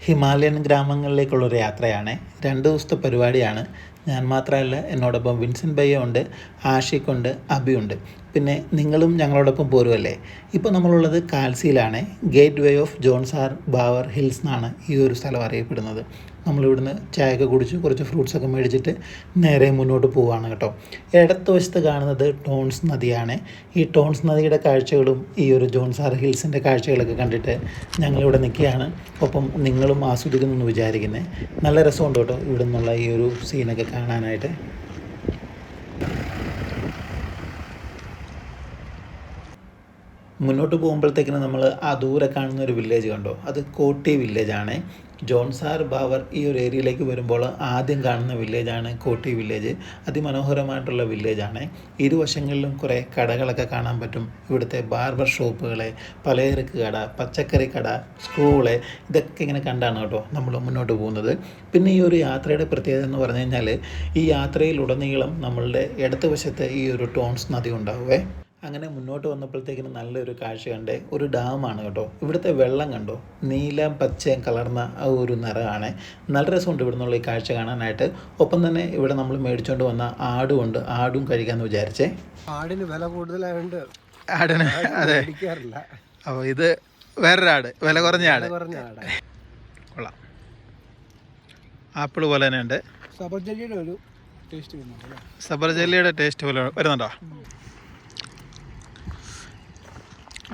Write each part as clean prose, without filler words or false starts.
Himalayan ഗ്രാമങ്ങളിലേക്കുള്ളൊരു യാത്രയാണ്. 2 ദിവസത്തെ പരിപാടിയാണ്. ഞാൻ മാത്രമല്ല, എന്നോടൊപ്പം വിൻസെൻ്റ് ഭയ്യ ഉണ്ട്, ആഷിഖുണ്ട്, അബിയുണ്ട്. പിന്നെ നിങ്ങളും ഞങ്ങളോടൊപ്പം പോരുമല്ലേ? ഇപ്പോൾ നമ്മളുള്ളത് കാൽസിയിലാണ്. ഗേറ്റ് വേ ഓഫ് ജോൺസാർ ബാവർ ഹിൽസ് എന്നാണ് ഈ ഒരു സ്ഥലം അറിയപ്പെടുന്നത്. നമ്മളിവിടുന്ന് ചായയൊക്കെ കുടിച്ച് കുറച്ച് ഫ്രൂട്ട്സൊക്കെ മേടിച്ചിട്ട് നേരെ മുന്നോട്ട് പോവുകയാണ് കേട്ടോ. ഇടത്ത് വശത്ത് കാണുന്നത് ടോൺസ് നദിയാണ്. ഈ ടോൺസ് നദിയുടെ കാഴ്ചകളും ഈ ഒരു ജോൺസാർ ഹിൽസിൻ്റെ കാഴ്ചകളൊക്കെ കണ്ടിട്ട് ഞങ്ങളിവിടെ നിൽക്കുകയാണ്. ഒപ്പം നിങ്ങളും ആസ്വദിക്കുന്നു എന്ന് വിചാരിക്കുന്നത്. നല്ല രസമുണ്ട് കേട്ടോ ഇവിടെ നിന്നുള്ള ഈ ഒരു സീനൊക്കെ കാണാനായിട്ട്. മുന്നോട്ട് പോകുമ്പോഴത്തേക്കിന് നമ്മൾ ആ ദൂരെ കാണുന്ന ഒരു വില്ലേജ് കണ്ടോ, അത് കോട്ടി വില്ലേജാണ്. ജോൺസാർ ബാവർ ഈ ഒരു ഏരിയയിലേക്ക് വരുമ്പോൾ ആദ്യം കാണുന്ന വില്ലേജാണ് കോട്ടി വില്ലേജ്. അതിമനോഹരമായിട്ടുള്ള വില്ലേജാണ്. ഇരുവശങ്ങളിലും കുറേ കടകളൊക്കെ കാണാൻ പറ്റും. ഇവിടുത്തെ ബാർബർ ഷോപ്പുകളെ, പലചരക്ക് കട, പച്ചക്കറി കട, സ്കൂള്, ഇതൊക്കെ ഇങ്ങനെ കണ്ടാണ് കേട്ടോ നമ്മൾ മുന്നോട്ട് പോകുന്നത്. പിന്നെ ഈ ഒരു യാത്രയുടെ പ്രത്യേകത എന്ന് പറഞ്ഞു കഴിഞ്ഞാൽ, ഈ യാത്രയിലുടനീളം നമ്മളുടെ ഇടത്ത് വശത്ത് ഈ ഒരു ടോൺസ് നദി ഉണ്ടാവുമേ. അങ്ങനെ മുന്നോട്ട് വന്നപ്പോഴത്തേക്കിന് നല്ലൊരു കാഴ്ച കണ്ടേ. ഒരു ഡാമാണ് കേട്ടോ. ഇവിടുത്തെ വെള്ളം കണ്ടോ, നീലം പച്ചയും കലർന്ന ആ ഒരു നിറമാണ്. നല്ല രസമുണ്ട് ഇവിടെ നിന്നുള്ള ഈ കാഴ്ച കാണാനായിട്ട്. ഒപ്പം തന്നെ ഇവിടെ നമ്മൾ മേടിച്ചുകൊണ്ട് വന്ന ആടുമുണ്ട്. ആടും കഴിക്കാമെന്ന് വിചാരിച്ചേ. ആടിന് വില കൂടുതലായതുകൊണ്ട് ആടിന് അതെ. അപ്പോൾ ഇത് വേറൊരു ആട്, വില കുറഞ്ഞ ആട്. കൊള്ളാം. ആപ്പിൾ പോലെ തന്നെ ഉണ്ട്. സബർജല്ലിയുടെ ഒരു ടേസ്റ്റ് വരുന്നുണ്ട്. സബർജല്ലിയുടെ ടേസ്റ്റ് പോലെ വരുന്നുണ്ടോ?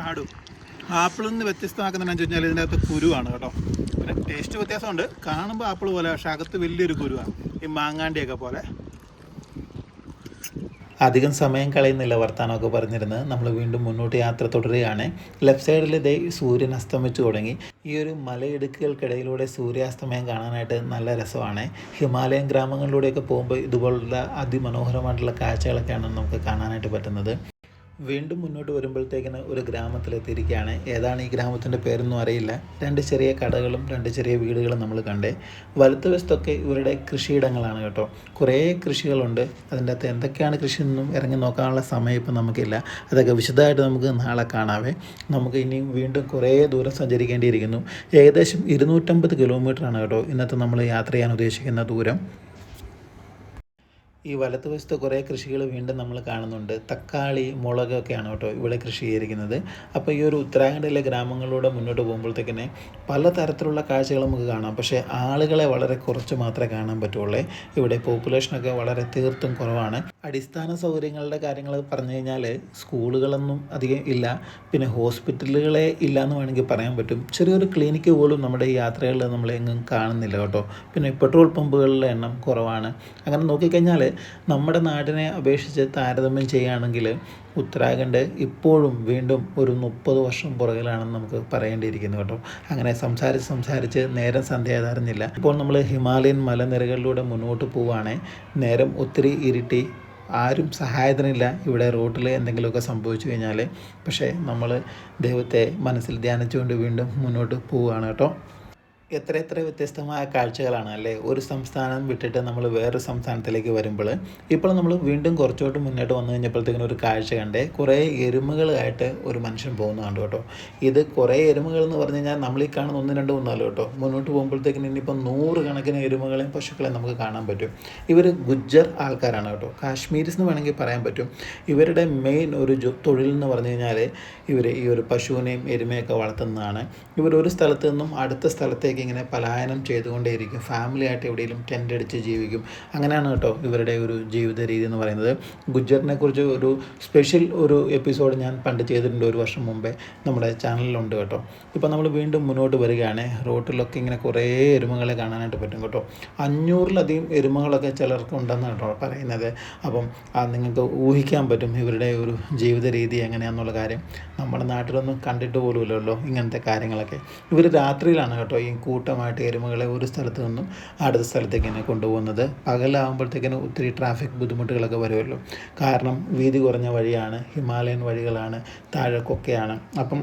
ആടും ആപ്പിളിൽ നിന്ന് വ്യത്യസ്തമാക്കുന്നതെന്ന് വെച്ച് കഴിഞ്ഞാൽ ഇതിൻ്റെ അകത്ത് കുരുവാണ് കേട്ടോ. പിന്നെ ടേസ്റ്റ് വ്യത്യാസമുണ്ട്. കാണുമ്പോൾ ആപ്പിൾ പോലെ, പക്ഷേ അകത്ത് വലിയൊരു കുരുവാണ്, ഈ മാങ്ങാണ്ടിയൊക്കെ പോലെ. അധികം സമയം കളയുന്നില്ല വർത്താനമൊക്കെ പറഞ്ഞിരുന്ന് നമ്മൾ വീണ്ടും മുന്നോട്ട് യാത്ര തുടരുകയാണ്. ലെഫ്റ്റ് സൈഡിൽ ദേ സൂര്യൻ അസ്തമിച്ചു തുടങ്ങി. ഈ ഒരു മലയിടുക്കുകൾക്കിടയിലൂടെ സൂര്യാസ്തമയം കാണാനായിട്ട് നല്ല രസമാണ്. ഹിമാലയൻ ഗ്രാമങ്ങളിലൂടെയൊക്കെ പോകുമ്പോൾ ഇതുപോലുള്ള അതിമനോഹരമായിട്ടുള്ള കാഴ്ചകളൊക്കെയാണ് നമുക്ക് കാണാനായിട്ട് പറ്റുന്നത്. വീണ്ടും മുന്നോട്ട് വരുമ്പോഴത്തേക്കിന് ഒരു ഗ്രാമത്തിലെത്തിയിരിക്കുകയാണ്. ഏതാണ് ഈ ഗ്രാമത്തിൻ്റെ പേരൊന്നും അറിയില്ല. 2 ചെറിയ കടകളും 2 ചെറിയ വീടുകളും നമ്മൾ കണ്ടേ. വലത്ത് വശത്തൊക്കെ ഇവരുടെ കൃഷിയിടങ്ങളാണ് കേട്ടോ. കുറേ കൃഷികളുണ്ട്. അതിൻ്റെ അകത്ത് എന്തൊക്കെയാണ് കൃഷിയെന്നും ഇറങ്ങി നോക്കാനുള്ള സമയം ഇപ്പം നമുക്കില്ല. അതൊക്കെ വിശദമായിട്ട് നമുക്ക് നാളെ കാണാവേ. നമുക്ക് ഇനിയും വീണ്ടും കുറേ ദൂരം സഞ്ചരിക്കേണ്ടിയിരിക്കുന്നു. ഏകദേശം 250 കിലോമീറ്ററാണ് കേട്ടോ ഇന്നത്തെ നമ്മൾ യാത്ര ചെയ്യാൻ ഉദ്ദേശിക്കുന്ന ദൂരം. ഈ വലത്ത് വശത്ത് കുറേ കൃഷികൾ വീണ്ടും നമ്മൾ കാണുന്നുണ്ട്. തക്കാളി, മുളകൊക്കെയാണ് കേട്ടോ ഇവിടെ കൃഷി ചെയ്തിരിക്കുന്നത്. അപ്പോൾ ഈ ഒരു ഉത്തരാഖണ്ഡിലെ ഗ്രാമങ്ങളിലൂടെ മുന്നോട്ട് പോകുമ്പോഴത്തേക്കിനെ പലതരത്തിലുള്ള കാഴ്ചകൾ നമുക്ക് കാണാം. പക്ഷേ ആളുകളെ വളരെ കുറച്ച് മാത്രമേ കാണാൻ പറ്റുള്ളൂ. ഇവിടെ പോപ്പുലേഷനൊക്കെ വളരെ തീർത്തും കുറവാണ്. അടിസ്ഥാന സൗകര്യങ്ങളുടെ കാര്യങ്ങൾ പറഞ്ഞു കഴിഞ്ഞാൽ സ്കൂളുകളൊന്നും അധികം ഇല്ല. പിന്നെ ഹോസ്പിറ്റലുകളെ ഇല്ല എന്ന് വേണമെങ്കിൽ പറയാൻ പറ്റും. ചെറിയൊരു ക്ലിനിക്ക് പോലും നമ്മുടെ ഈ യാത്രകളിൽ നമ്മളെങ്ങും കാണുന്നില്ല കേട്ടോ. പിന്നെ പെട്രോൾ പമ്പുകളുടെ എണ്ണം കുറവാണ്. അങ്ങനെ നോക്കിക്കഴിഞ്ഞാൽ നമ്മുടെ നാടിനെ അപേക്ഷിച്ച് താരതമ്യം ചെയ്യുകയാണെങ്കിൽ ഉത്തരാഖണ്ഡ് ഇപ്പോഴും വീണ്ടും ഒരു 30 വർഷം പുറകിലാണെന്ന് നമുക്ക് പറയേണ്ടിയിരിക്കുന്നു കേട്ടോ. അങ്ങനെ സംസാരിച്ച് നേരം സന്ധ്യ അറിഞ്ഞില്ല. ഇപ്പോൾ നമ്മൾ ഹിമാലയൻ മലനിരകളിലൂടെ മുന്നോട്ട് പോവുകയാണ്. നേരം ഒത്തിരി ഇരുട്ടി, ആരും സഹായത്തിനില്ല. ഇവിടെ റോട്ടിൽ എന്തെങ്കിലുമൊക്കെ സംഭവിച്ചു കഴിഞ്ഞാൽ. പക്ഷേ നമ്മൾ ദൈവത്തെ മനസ്സിൽ ധ്യാനിച്ചുകൊണ്ട് വീണ്ടും മുന്നോട്ട് പോവുകയാണ് കേട്ടോ. എത്ര വ്യത്യസ്തമായ കാഴ്ചകളാണ് അല്ലേ. ഒരു സംസ്ഥാനം വിട്ടിട്ട് നമ്മൾ വേറൊരു സംസ്ഥാനത്തിലേക്ക് വരുമ്പോൾ. ഇപ്പോൾ നമ്മൾ വീണ്ടും കുറച്ചോട്ട് മുന്നോട്ട് വന്നു കഴിഞ്ഞപ്പോഴത്തേക്കിനും ഒരു കാഴ്ച കണ്ടേ. കുറേ എരുമകളായിട്ട് ഒരു മനുഷ്യൻ പോകുന്നതാണ് കേട്ടോ. ഇത് കുറേ എരുമകൾ എന്ന് പറഞ്ഞു കഴിഞ്ഞാൽ നമ്മൾ ഈ കാണുന്ന 1, 2, 3 കേട്ടോ. മുന്നോട്ട് പോകുമ്പോഴത്തേക്കിനും ഇനിയിപ്പോൾ 100 കണക്കിന് എരുമകളെയും പശുക്കളെയും നമുക്ക് കാണാൻ പറ്റും. ഇവർ ഗുജ്ജർ ആൾക്കാരാണ് കേട്ടോ. കാശ്മീരീസ് എന്ന് വേണമെങ്കിൽ പറയാൻ പറ്റും. ഇവരുടെ മെയിൻ ഒരു തൊഴിൽ എന്ന് പറഞ്ഞു കഴിഞ്ഞാൽ ഇവർ ഈ ഒരു പശുവിനെയും എരുമയൊക്കെ വളർത്തുന്നതാണ്. ഇവർ ഒരു സ്ഥലത്ത് നിന്നും അടുത്ത സ്ഥലത്തേക്ക് ഇങ്ങനെ പലായനം ചെയ്തുകൊണ്ടേയിരിക്കും. ഫാമിലി ആയിട്ട് എവിടെയെങ്കിലും ടെൻ്റ് അടിച്ച് ജീവിക്കും. അങ്ങനെയാണ് കേട്ടോ ഇവരുടെ ഒരു ജീവിത രീതി എന്ന് പറയുന്നത്. ഗുജ്ജറിനെ കുറിച്ച് ഒരു സ്പെഷ്യൽ ഒരു എപ്പിസോഡ് ഞാൻ പണ്ട് ചെയ്തിട്ടുണ്ട്, 1 വർഷം മുമ്പേ നമ്മുടെ ചാനലിലുണ്ട് കേട്ടോ. ഇപ്പോൾ നമ്മൾ വീണ്ടും മുന്നോട്ട് വരികയാണ്. റോട്ടിലൊക്കെ ഇങ്ങനെ കുറേ എരുമകളെ കാണാനായിട്ട് പറ്റും കേട്ടോ. 500-ലധികം എരുമകളൊക്കെ ചിലർക്ക് ഉണ്ടെന്ന് കേട്ടോ പറയുന്നത്. അപ്പം നിങ്ങൾക്ക് ഊഹിക്കാൻ പറ്റും ഇവരുടെ ഒരു ജീവിത രീതി എങ്ങനെയാണെന്നുള്ള കാര്യം. നമ്മുടെ നാട്ടിലൊന്നും കണ്ടിട്ട് പോലുമില്ലല്ലോ ഇങ്ങനത്തെ കാര്യങ്ങളൊക്കെ. ഇവർ രാത്രിയിലാണ് കേട്ടോ ഈ കൂട്ടമായിട്ട് എരുമകളെ ഒരു സ്ഥലത്ത് നിന്നും അടുത്ത സ്ഥലത്തേക്ക് തന്നെ കൊണ്ടുപോകുന്നത്. പകലാകുമ്പോഴത്തേക്കിന് ഒത്തിരി ട്രാഫിക് ബുദ്ധിമുട്ടുകളൊക്കെ വരുമല്ലോ. കാരണം വീതി കുറഞ്ഞ വഴിയാണ്, ഹിമാലയൻ വഴികളാണ്, താഴെ കൊക്കയാണ്. അപ്പം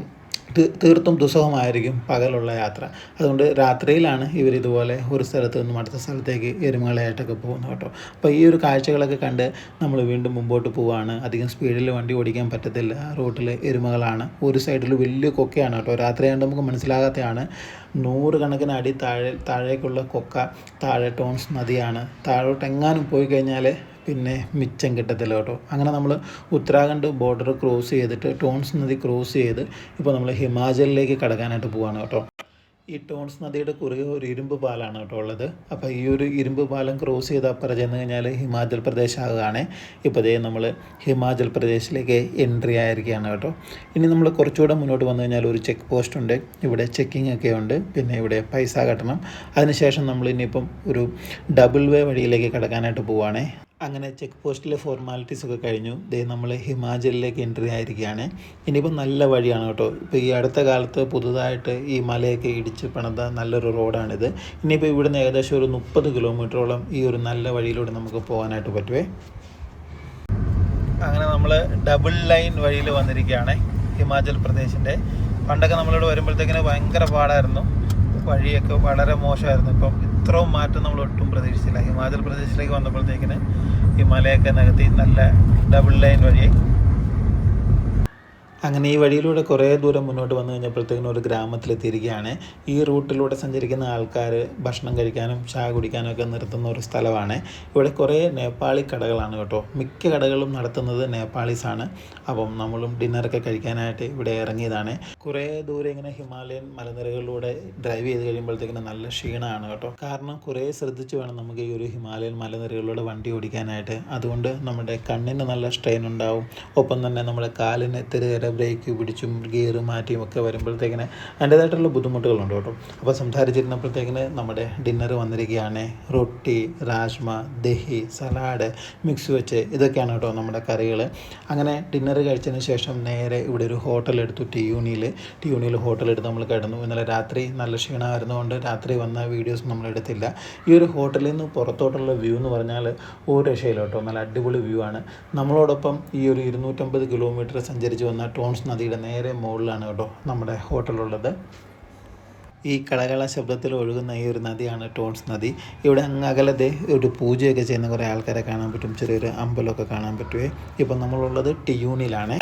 തീർത്തും ദുസ്സഹമായിരിക്കും പകലുള്ള യാത്ര. അതുകൊണ്ട് രാത്രിയിലാണ് ഇവരിതുപോലെ ഒരു സ്ഥലത്ത് നിന്നും അടുത്ത സ്ഥലത്തേക്ക് എരുമകളായിട്ടൊക്കെ പോകുന്നത് കേട്ടോ. അപ്പോൾ ഈ ഒരു കാഴ്ചകളൊക്കെ കണ്ട് നമ്മൾ വീണ്ടും മുമ്പോട്ട് പോവുകയാണ്. അധികം സ്പീഡിൽ വണ്ടി ഓടിക്കാൻ പറ്റത്തില്ല. റോട്ടിൽ എരുമകളാണ്. ഒരു സൈഡിൽ വലിയ കൊക്കയാണ് കേട്ടോ. രാത്രിയാണ്ട് നമുക്ക് മനസ്സിലാകാത്തതാണ്. നൂറുകണക്കിന് അടി താഴേക്കുള്ള കൊക്ക താഴെ ടോൺസ് നദിയാണ്. താഴോട്ട് എങ്ങാനും പോയി കഴിഞ്ഞാൽ പിന്നെ മിച്ചം കിട്ടത്തില്ല കേട്ടോ. അങ്ങനെ നമ്മൾ ഉത്തരാഖണ്ഡ് ബോർഡർ ക്രോസ് ചെയ്തിട്ട് ടോൺസ് നദി ക്രോസ് ചെയ്ത് ഇപ്പോൾ നമ്മൾ ഹിമാചലിലേക്ക് കടക്കാനായിട്ട് പോവാണ് കേട്ടോ. ഈ ടോൺസ് നദിയുടെ കുറുകെ ഒരു ഇരുമ്പ് പാലാണ് കേട്ടോ ഉള്ളത്. അപ്പോൾ ഈ ഒരു ഇരുമ്പ് പാലം ക്രോസ് ചെയ്ത് അപ്പുറം ചെന്ന് കഴിഞ്ഞാൽ ഹിമാചൽ പ്രദേശ് ആകുകയാണ്. ഇപ്പോൾ ദേ നമ്മൾ ഹിമാചൽ പ്രദേശിലേക്ക് എൻട്രി ആയിരിക്കുകയാണ് കേട്ടോ. ഇനി നമ്മൾ കുറച്ചുകൂടെ മുന്നോട്ട് വന്നു കഴിഞ്ഞാൽ ഒരു ചെക്ക് പോസ്റ്റ് ഉണ്ട്. ഇവിടെ ചെക്കിംഗ് ഒക്കെ ഉണ്ട്. പിന്നെ ഇവിടെ പൈസ കട്ടണം. അതിനുശേഷം നമ്മൾ ഇനിയിപ്പം ഒരു ഡബിൾ വേ വഴിയിലേക്ക് കടക്കാനായിട്ട് പോവുകയാണ്. അങ്ങനെ ചെക്ക് പോസ്റ്റിലെ ഫോർമാലിറ്റീസ് ഒക്കെ കഴിഞ്ഞു. ദേ നമ്മൾ ഹിമാചലിലേക്ക് എൻട്രി ആയിരിക്കുകയാണ്. ഇനിയിപ്പോൾ നല്ല വഴിയാണ് കേട്ടോ. ഇപ്പോൾ ഈ അടുത്ത കാലത്ത് പുതുതായിട്ട് ഈ മലയൊക്കെ ഇടിച്ച് പണിത നല്ലൊരു റോഡാണിത്. ഇനിയിപ്പോൾ ഇവിടുന്ന് ഏകദേശം ഒരു 30 കിലോമീറ്ററോളം ഈ ഒരു നല്ല വഴിയിലൂടെ നമുക്ക് പോകാനായിട്ട് പറ്റുമേ. അങ്ങനെ നമ്മൾ ഡബിൾ ലൈൻ വഴിയിൽ വന്നിരിക്കുകയാണ് ഹിമാചൽ പ്രദേശിൻ്റെ. പണ്ടൊക്കെ നമ്മളിവിടെ വരുമ്പോഴത്തേക്കിന് ഭയങ്കര പാടായിരുന്നു, വഴിയൊക്കെ വളരെ മോശമായിരുന്നു. ഇപ്പം ഇത്രയും മാറ്റം നമ്മൾ ഒട്ടും പ്രതീക്ഷിച്ചില്ല. ഹിമാചൽ പ്രദേശിലേക്ക് വന്നപ്പോഴത്തേക്കിന് ഈ മലയൊക്കെ നികത്തി നല്ല ഡബിൾ ലൈൻ വഴി. അങ്ങനെ ഈ വഴിയിലൂടെ കുറേ ദൂരം മുന്നോട്ട് വന്നു കഴിഞ്ഞപ്പോഴത്തേക്കിനും ഒരു ഗ്രാമത്തിലെത്തിയിരിക്കുകയാണ്. ഈ റൂട്ടിലൂടെ സഞ്ചരിക്കുന്ന ആൾക്കാർ ഭക്ഷണം കഴിക്കാനും ചായ കുടിക്കാനും ഒക്കെ നിർത്തുന്ന ഒരു സ്ഥലമാണ്. ഇവിടെ കുറേ നേപ്പാളി കടകളാണ് കേട്ടോ. മിക്ക കടകളും നടത്തുന്നത് നേപ്പാളീസാണ്. അപ്പം നമ്മളും ഡിന്നറൊക്കെ കഴിക്കാനായിട്ട് ഇവിടെ ഇറങ്ങിയതാണ്. കുറേ ദൂരം ഇങ്ങനെ ഹിമാലയൻ മലനിരകളിലൂടെ ഡ്രൈവ് ചെയ്ത് കഴിയുമ്പോഴത്തേക്കിനും നല്ല ക്ഷീണമാണ് കേട്ടോ. കാരണം കുറേ ശ്രദ്ധിച്ച് വേണം നമുക്ക് ഈ ഒരു ഹിമാലയൻ മലനിരകളിലൂടെ വണ്ടി ഓടിക്കാനായിട്ട്. അതുകൊണ്ട് നമ്മുടെ കണ്ണിന് നല്ല സ്ട്രെയിൻ ഉണ്ടാവും. ഒപ്പം തന്നെ നമ്മുടെ കാലിന് തിരികെ ബ്രേക്ക് പിടിച്ചും ഗിയർ മാറ്റിയും ഒക്കെ വരുമ്പോഴത്തേക്കിന് അതിൻ്റേതായിട്ടുള്ള ബുദ്ധിമുട്ടുകളുണ്ട് കേട്ടോ. അപ്പോൾ സംസാരിച്ചിരുന്നപ്പോഴത്തേക്കിന് നമ്മുടെ ഡിന്നർ വന്നിരിക്കുകയാണ്. റൊട്ടി, രാജ്മ, ദഹി, സലാഡ്, മിക്സ് വെച്ച് ഇതൊക്കെയാണ് കേട്ടോ നമ്മുടെ കറികൾ. അങ്ങനെ ഡിന്നർ കഴിച്ചതിന് ശേഷം നേരെ ഇവിടെ ഒരു ഹോട്ടലെടുത്തു. ടിയൂണിയിൽ ഹോട്ടലെടുത്ത് നമ്മൾ കിടന്നു. ഇന്നലെ രാത്രി നല്ല ക്ഷീണമായിരുന്നുകൊണ്ട് രാത്രി വന്ന വീഡിയോസ് നമ്മൾ എടുത്തില്ല. ഈ ഒരു ഹോട്ടലിൽ നിന്ന് പുറത്തോട്ടുള്ള വ്യൂ എന്ന് പറഞ്ഞാൽ ഒരു രക്ഷയില്ല കേട്ടോ. നല്ല അടിപൊളി വ്യൂ ആണ്. നമ്മളോടൊപ്പം ഈ ഒരു 250 കിലോമീറ്റർ സഞ്ചരിച്ച് വന്ന ടോൺസ് നദിയുടെ നേരെ മുകളിലാണ് കേട്ടോ നമ്മുടെ ഹോട്ടലുള്ളത്. ഈ കളകള ശബ്ദത്തിൽ ഒഴുകുന്ന ഈ ഒരു നദിയാണ് ടോൺസ് നദി. ഇവിടെ അങ്ങ് അകലത്തെ ഒരു പൂജയൊക്കെ ചെയ്യുന്ന കുറേ ആൾക്കാരെ കാണാൻ പറ്റും. ചെറിയൊരു അമ്പലമൊക്കെ കാണാൻ പറ്റുമേ. ഇപ്പം നമ്മളുള്ളത് ടിയൂണിലാണ്.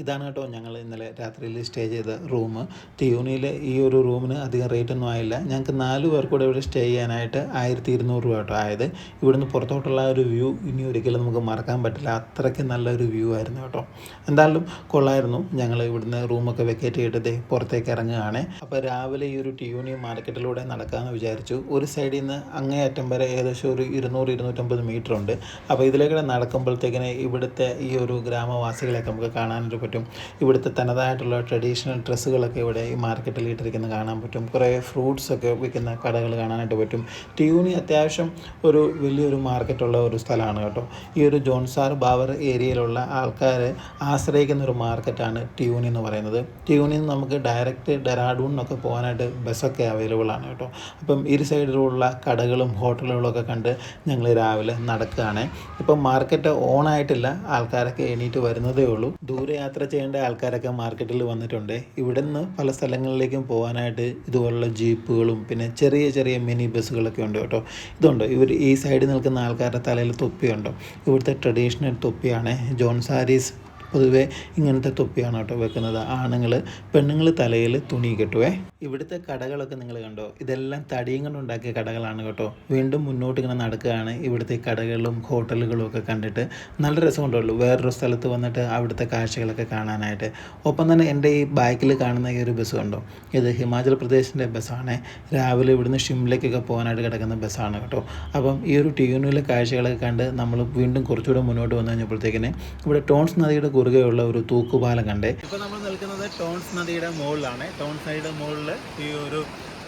ഇതാണ് കേട്ടോ ഞങ്ങൾ ഇന്നലെ രാത്രിയിൽ സ്റ്റേ ചെയ്ത റൂം. ടിയൂണിയിൽ ഈ ഒരു റൂമിന് അധികം റേറ്റൊന്നും ആയില്ല. ഞങ്ങൾക്ക് 4 പേർ കൂടെ ഇവിടെ സ്റ്റേ ചെയ്യാനായിട്ട് 1200 രൂപ കേട്ടോ ആയത്. ഇവിടുന്ന് പുറത്തോട്ടുള്ള ഒരു വ്യൂ ഇനി ഒരിക്കലും നമുക്ക് മറക്കാൻ പറ്റില്ല. അത്രയ്ക്ക് നല്ലൊരു വ്യൂ ആയിരുന്നു കേട്ടോ. എന്തായാലും കൊള്ളായിരുന്നു. ഞങ്ങൾ ഇവിടുന്ന് റൂമൊക്കെ വെക്കേറ്റ് ചെയ്തിട്ട് പുറത്തേക്ക് ഇറങ്ങുകയാണ്. അപ്പോൾ രാവിലെ ഈ ഒരു ടിയൂണി മാർക്കറ്റിലൂടെ നടക്കാമെന്ന് വിചാരിച്ചു. ഒരു സൈഡിൽ നിന്ന് അങ്ങേയറ്റം വരെ ഏകദേശം ഒരു 200-250 മീറ്റർ ഉണ്ട്. അപ്പോൾ ഇതിലേക്കൂടെ നടക്കുമ്പോഴത്തേക്കിന് ഇവിടുത്തെ ഈ ഒരു ഗ്രാമവാസികളെയൊക്കെ നമുക്ക് കാണാനൊരു പറ്റും. ഇവിടുത്തെ തനതായിട്ടുള്ള ട്രഡീഷണൽ ഡ്രസ്സുകളൊക്കെ ഇവിടെ ഈ മാർക്കറ്റിൽ ഇട്ടിരിക്കുന്നത് കാണാൻ പറ്റും. കുറേ ഫ്രൂട്ട്സൊക്കെ വിൽക്കുന്ന കടകൾ കാണാനായിട്ട് പറ്റും. ടിയൂണി അത്യാവശ്യം ഒരു വലിയൊരു മാർക്കറ്റുള്ള ഒരു സ്ഥലമാണ് കേട്ടോ. ഈ ഒരു ജോൺസാർ ബാവർ ഏരിയയിലുള്ള ആൾക്കാർ ആശ്രയിക്കുന്ന ഒരു മാർക്കറ്റാണ് ടിയൂണി എന്ന് പറയുന്നത്. ടിയൂണിൽ നിന്ന് നമുക്ക് ഡയറക്റ്റ് ഡെറാഡൂണിനൊക്കെ പോകാനായിട്ട് ബസ്സൊക്കെ അവൈലബിൾ ആണ് കേട്ടോ. അപ്പം ഇരു സൈഡിലുള്ള കടകളും ഹോട്ടലുകളും ഒക്കെ കണ്ട് ഞങ്ങൾ രാവിലെ നടക്കുകയാണ്. ഇപ്പം മാർക്കറ്റ് ഓണായിട്ടില്ല, ആൾക്കാരൊക്കെ എണീറ്റ് വരുന്നതേ ഉള്ളൂ. ദൂരയാത്ര ചെയ്യേണ്ട ആൾക്കാരൊക്കെ മാർക്കറ്റിൽ വന്നിട്ടുണ്ട്. ഇവിടെ നിന്ന് പല സ്ഥലങ്ങളിലേക്കും പോകാനായിട്ട് ഇതുപോലുള്ള ജീപ്പുകളും പിന്നെ ചെറിയ ചെറിയ മിനി ബസ്സുകളൊക്കെ ഉണ്ട് കേട്ടോ. ഇതുണ്ട് ഇവർ ഈ സൈഡിൽ നിൽക്കുന്ന ആൾക്കാരുടെ തലയിൽ തൊപ്പിയുണ്ടോ. ഇവിടുത്തെ ട്രഡീഷണൽ തൊപ്പിയാണ്. ജോൺസാരീസ് പൊതുവേ ഇങ്ങനത്തെ തൊപ്പിയാണ് കേട്ടോ വെക്കുന്നത്. ആണുങ്ങൾ, പെണ്ണുങ്ങൾ തലയിൽ തുണി കെട്ടുവേ. ഇവിടുത്തെ കടകളൊക്കെ നിങ്ങൾ കണ്ടോ, ഇതെല്ലാം തടിയും കൊണ്ടുണ്ടാക്കിയ കടകളാണ് കേട്ടോ. വീണ്ടും മുന്നോട്ട് ഇങ്ങനെ നടക്കുകയാണ്. ഇവിടുത്തെ കടകളും ഹോട്ടലുകളും ഒക്കെ കണ്ടിട്ട് നല്ല രസമുണ്ടല്ലോ വേറൊരു സ്ഥലത്ത് വന്നിട്ട് അവിടുത്തെ കാഴ്ചകളൊക്കെ കാണാനായിട്ട്. ഒപ്പം തന്നെ എൻ്റെ ഈ ബാക്കിൽ കാണുന്ന ഈ ഒരു ബസ് കണ്ടോ, ഇത് ഹിമാചൽ പ്രദേശിൻ്റെ ബസ്സാണ്. രാവിലെ ഇവിടുന്ന് ഷിംലയ്ക്കൊക്കെ പോകാനായിട്ട് കിടക്കുന്ന ബസ്സാണ് കേട്ടോ. അപ്പം ഈ ഒരു ടിയൂണിലെ കാഴ്ചകളൊക്കെ കണ്ട് നമ്മൾ വീണ്ടും കുറച്ചുകൂടെ മുന്നോട്ട് വന്നു കഴിഞ്ഞപ്പോഴത്തേക്കിന് ഇവിടെ ടോൺസ് നദിയുടെ കുറുകെയുള്ള ഒരു തൂക്കുപാലം കണ്ടേ. ഇപ്പോൾ നമ്മൾ നിൽക്കുന്നത് ടോൺസ് നദിയുടെ മുകളിലാണ്. ടോൺസ് നദിയുടെ മുകളിൽ ഈ ഒരു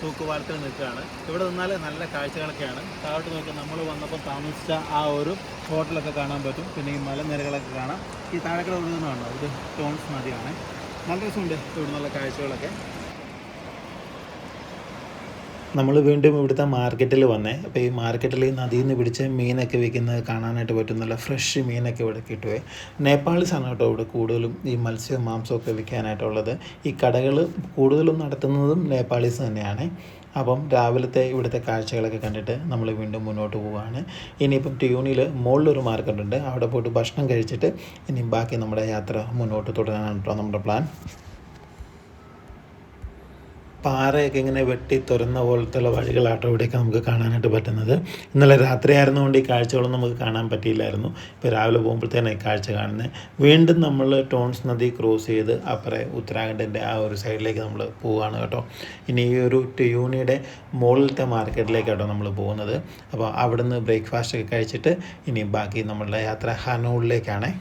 തൂക്കുപാലത്തിൽ നിൽക്കുകയാണ്. ഇവിടെ നിന്നാൽ നല്ല കാഴ്ചകളൊക്കെയാണ്. താഴോട്ട് നോക്കി നമ്മൾ വന്നപ്പോൾ താമസിച്ച ആ ഒരു ഹോട്ടലൊക്കെ കാണാൻ പറ്റും. പിന്നെ ഈ മലനിരകളൊക്കെ കാണാം. ഈ താഴേക്കട ഒഴുകുന്നതാണോ, ഇത് ടോൺസ് നദിയാണ്. നല്ല രസമുണ്ട് ഇവിടെ നല്ല കാഴ്ചകളൊക്കെ. നമ്മൾ വീണ്ടും ഇവിടുത്തെ മാർക്കറ്റിൽ വന്നേ. അപ്പോൾ ഈ മാർക്കറ്റിൽ നദിയിൽ നിന്ന് പിടിച്ച മീനൊക്കെ വിൽക്കുന്നത് കാണാനായിട്ട് പറ്റും. നല്ല ഫ്രഷ് മീനൊക്കെ ഇവിടെ കിട്ടുവേ. നേപ്പാളീസാണ് കേട്ടോ ഇവിടെ കൂടുതലും ഈ മത്സ്യവും മാംസമൊക്കെ വിൽക്കാനായിട്ടുള്ളത്. ഈ കടകൾ കൂടുതലും നടത്തുന്നതും നേപ്പാളീസ് തന്നെയാണ്. അപ്പം രാവിലത്തെ ഇവിടുത്തെ കാഴ്ചകളൊക്കെ കണ്ടിട്ട് നമ്മൾ വീണ്ടും മുന്നോട്ട് പോവുകയാണ്. ഇനിയിപ്പം ടിയൂണിയിൽ മുകളിലൊരു മാർക്കറ്റുണ്ട്. അവിടെ പോയിട്ട് ഭക്ഷണം കഴിച്ചിട്ട് ഇനി ബാക്കി നമ്മുടെ യാത്ര മുന്നോട്ട് തുടരാനാണ് കേട്ടോ നമ്മുടെ പ്ലാൻ. പാറയൊക്കെ ഇങ്ങനെ വെട്ടി തുറന്ന പോലത്തുള്ള വഴികളാട്ടോ ഇവിടെയൊക്കെ നമുക്ക് കാണാനായിട്ട് പറ്റുന്നത്. ഇന്നലെ രാത്രി ആയിരുന്നുകൊണ്ട് ഈ കാഴ്ചകളൊന്നും നമുക്ക് കാണാൻ പറ്റിയില്ലായിരുന്നു. ഇപ്പോൾ രാവിലെ പോകുമ്പോഴത്തേനാണ് ഈ കാഴ്ച കാണുന്നത്. വീണ്ടും നമ്മൾ ടോൺസ് നദി ക്രോസ് ചെയ്ത് അപ്പുറേ ഉത്തരാഖണ്ഡിൻ്റെ ആ ഒരു സൈഡിലേക്ക് നമ്മൾ പോവുകയാണ് കേട്ടോ. ഇനി ഈ ഒരു ട്യൂണിയുടെ മുകളിലത്തെ മാർക്കറ്റിലേക്കാട്ടോ നമ്മൾ പോകുന്നത്. അപ്പോൾ അവിടുന്ന് ബ്രേക്ക്ഫാസ്റ്റൊക്കെ കഴിച്ചിട്ട് ഇനി ബാക്കി നമ്മളുടെ യാത്ര ഹനോളിലേക്കാണ്.